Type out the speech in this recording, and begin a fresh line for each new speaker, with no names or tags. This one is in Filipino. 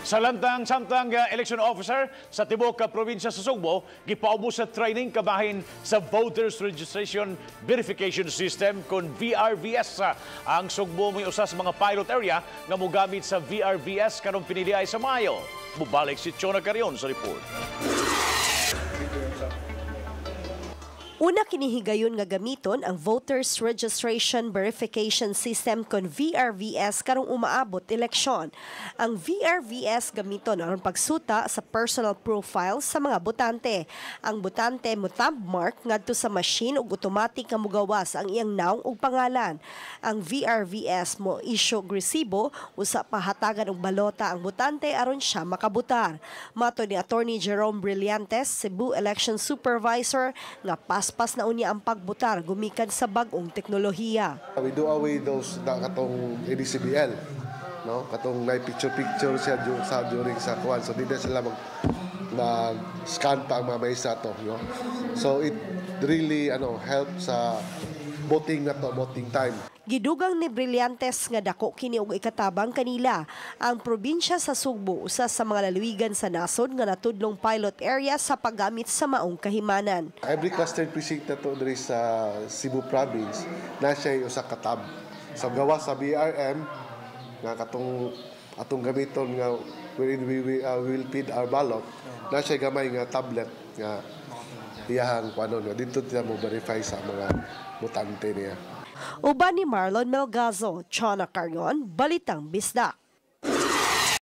Sa samtang election officer sa tibuok ka probinsya sa Sugbo, gipaubos sa training kabahin sa Voters Registration Verification System kon VRVS. Ang Sugbo may usa sa mga pilot area nga mogamit sa VRVS karong piniliay sa Mayo. Mubalik si Chona Carion sa report.
Una kinihigayon nga gamiton ang Voters Registration Verification System kon VRVS karong umaabot eleksyon. Ang VRVS gamiton aron pagsuta sa personal profile sa mga botante. Ang botante mo thumb mark ngadto sa machine ug automatic nga mogawas ang iyang naong ug pangalan. Ang VRVS mo issue resibo usa pahatagan og balota ang botante aron siya makabutar. Mato ni Attorney Jerome Brillantes, Cebu Election Supervisor, nga pas na unya ang pagbutar gumikan sa bag-ong teknolohiya.
We do away those katong ADCBL, no? Katong may picture siya during sa kuan, so di na sila mag-scan pa ang mga maysa to, no? So it really help sa voting time.
Gidugang ni Brillantes nga dako kini og ikatabang kanila ang probinsya sa Sugbo usa sa mga lalawigan sa nasod nga natudlong pilot area sa paggamit sa maong kahimanan.
Every cluster precinct na to diri sa Cebu province na siya usa ka tab. Sa gawa sa BRM nga atong gamiton nga wherein we will feed our ballot, na siya gamay nga tablet nga iyahang kuno nga dito ta mo verify sa mga botante niya.
Uban ni Marlon Melgazo, Chona Carion, Balitang Bisdak.